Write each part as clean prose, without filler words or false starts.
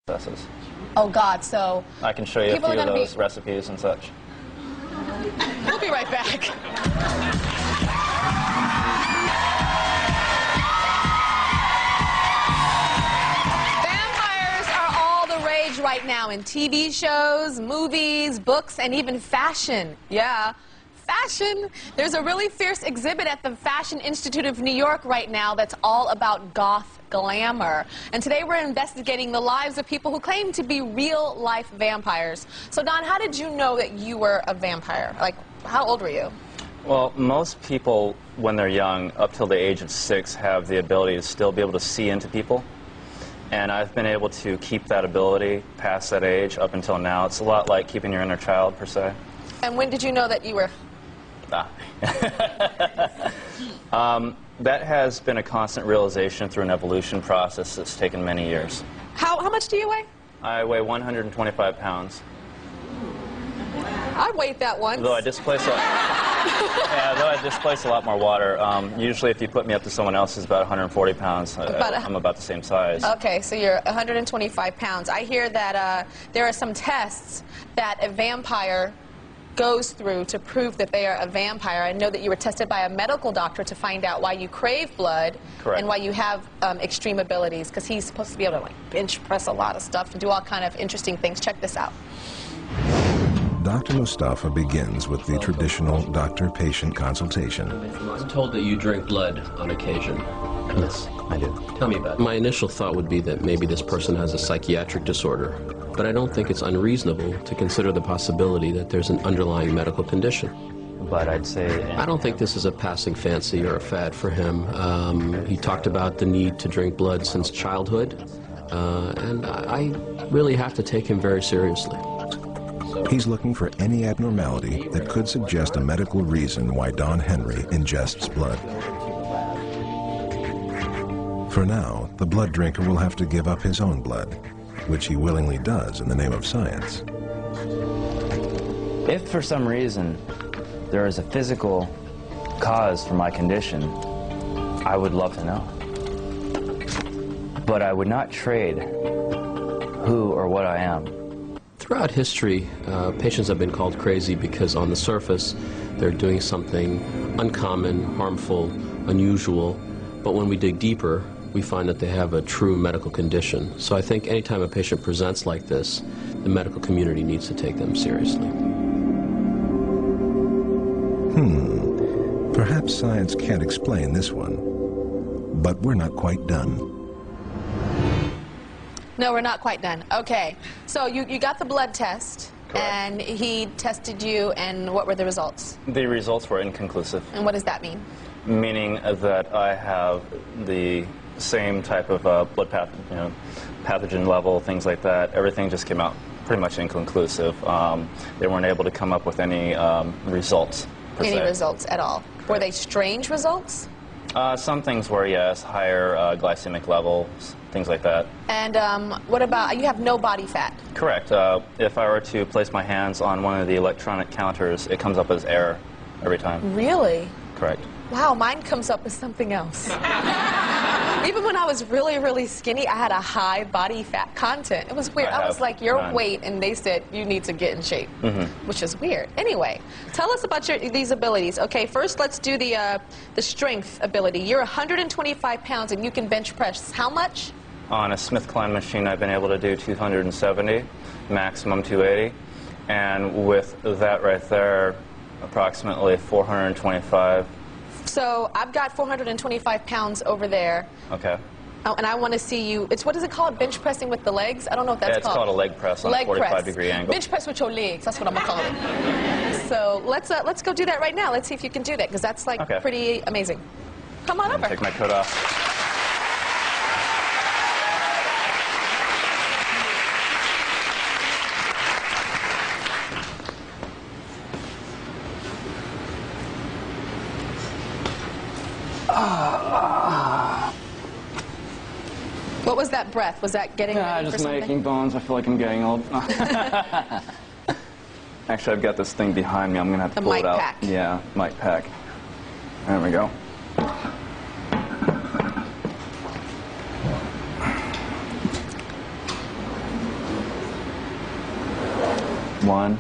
processes. Oh God, so I can show you a people few are of gonna those be... recipes and such. We'll be right back. Vampires are all the rage right now in TV shows, movies, books, and even fashion. Yeah. Fashion. There's a really fierce exhibit at the Fashion Institute of New York right now that's all about goth glamour. And today we're investigating the lives of people who claim to be real-life vampires. So, Don, how did you know that you were a vampire? Like, how old were you? Well, most people, when they're young, up till the age of 6, have the ability to still be able to see into people. And I've been able to keep that ability past that age up until now. It's a lot like keeping your inner child, per se. And when did you know that you were... That has been a constant realization through an evolution process that's taken many years. How much do you weigh? I weigh 125 pounds. I weighed that once. Though I displace a lot more water. Usually if you put me up to someone else who's about 140 pounds, I'm about the same size. Okay, so you're 125 pounds. I hear that there are some tests that a vampire goes through to prove that they are a vampire. I know that you were tested by a medical doctor to find out why you crave blood. Correct. And why you have extreme abilities, because he's supposed to be able to like bench press a lot of stuff and do all kind of interesting things. Check this out. Dr. Mustafa begins with the traditional doctor-patient consultation. I'm told that you drink blood on occasion. Yes, I do. Tell me about it. My initial thought would be that maybe this person has a psychiatric disorder, but I don't think it's unreasonable to consider the possibility that there's an underlying medical condition. But I'd say... I don't think this is a passing fancy or a fad for him. He talked about the need to drink blood since childhood, and I really have to take him very seriously. He's looking for any abnormality that could suggest a medical reason why Don Henry ingests blood. For now, the blood drinker will have to give up his own blood, which he willingly does in the name of science. If for some reason there is a physical cause for my condition, I would love to know. But I would not trade who or what I am. Throughout history, patients have been called crazy because on the surface they're doing something uncommon, harmful, unusual, but when we dig deeper, we find that they have a true medical condition. So I think anytime a patient presents like this, the medical community needs to take them seriously. Perhaps science can't explain this one, but we're not quite done. No, we're not quite done. Okay, so you got the blood test. Correct. And he tested you, and what were the results? The results were inconclusive. And what does that mean? Meaning that I have the same type of blood pathogen level, things like that. Everything just came out pretty much inconclusive. They weren't able to come up with any results, per se. Any results at all? Correct. Were they strange results? Some things were, yes, higher glycemic levels, things like that. And what about, you have no body fat? Correct. If I were to place my hands on one of the electronic counters, it comes up as error every time. Really? Correct. Wow, mine comes up as something else. Even when I was really, really skinny, I had a high body fat content. It was weird. I was like, your weight, and they said, you need to get in shape, which is weird. Anyway, tell us about these abilities. Okay, first let's do the strength ability. You're 125 pounds, and you can bench press how much? On a Smith Klein machine, I've been able to do 270, maximum 280. And with that right there, approximately 425. So I've got 425 pounds over there. Okay. Oh, and I want to see you. It's, what is it called? Bench pressing with the legs? I don't know what that's called. It's called a leg press on a 45-degree angle. Bench press with your legs. That's what I'm gonna call it. So let's go do that right now. Let's see if you can do that, because that's like pretty amazing. Come on over. Take my coat off. What was that breath? Was that getting ready for something? Just making bones. I feel like I'm getting old. Actually, I've got this thing behind me. I'm going to have to pull it out. Pack. Yeah, mic pack. There we go. 1.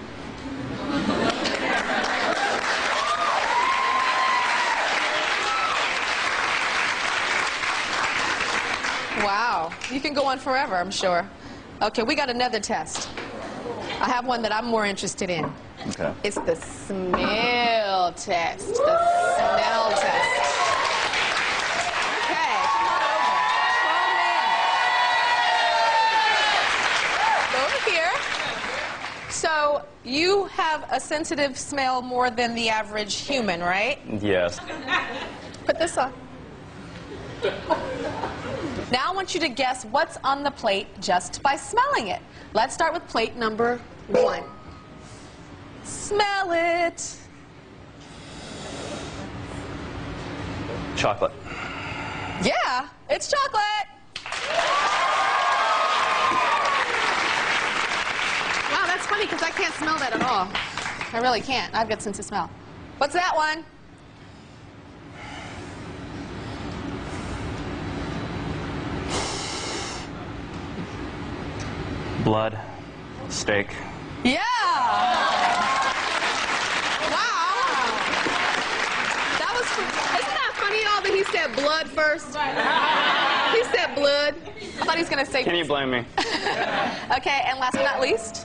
Wow. You can go on forever, I'm sure. Okay, we got another test. I have one that I'm more interested in. Okay. It's the smell test. The smell test. Okay, come on over. Go over here. So, you have a sensitive smell more than the average human, right? Yes. Put this on. Now I want you to guess what's on the plate just by smelling it. Let's start with plate number 1. Smell it. Chocolate. Yeah, it's chocolate. Wow, that's funny because I can't smell that at all. I really can't. I have good sense of smell. What's that one? Blood. Steak. Yeah. Wow. That was, isn't that funny, y'all, that he said blood first? He said blood. I thought he was going to say... Can you blame me? Okay, and last but not least,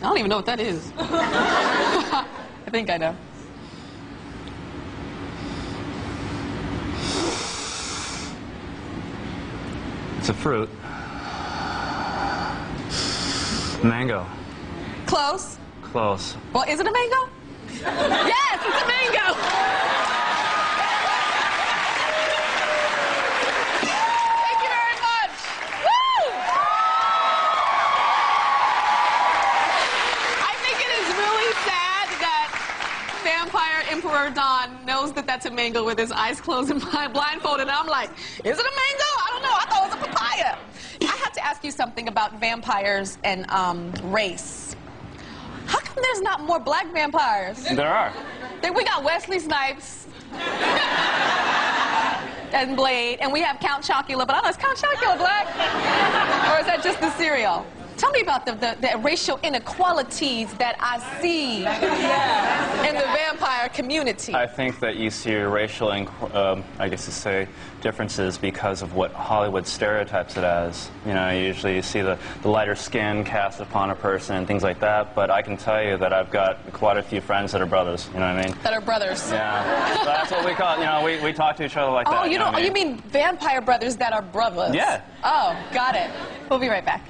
I don't even know what that is. I think I know. It's a fruit. Mango. Close. Close. Well, is it a mango? Yes, it's a mango. Thank you very much. Woo! I think it is really sad that Vampire Emperor Don knows that that's a mango with his eyes closed and blindfolded. And I'm like, is it a mango? I don't know. I thought it was a papaya. I have to ask you something about vampires and race. How come there's not more black vampires? There are. We got Wesley Snipes and Blade, and we have Count Chocula, but I don't know, is Count Chocula black? Or is that just the cereal? Tell me about the racial inequalities that I see in the vampire community. I think that you see racial, I guess to say, differences because of what Hollywood stereotypes it as. You know, usually you see the lighter skin cast upon a person and things like that, but I can tell you that I've got quite a few friends that are brothers, you know what I mean? That are brothers. Yeah. So that's what we call it. You know, we talk to each other like that. Oh, you mean vampire brothers that are brothers? Yeah. Oh, got it. We'll be right back.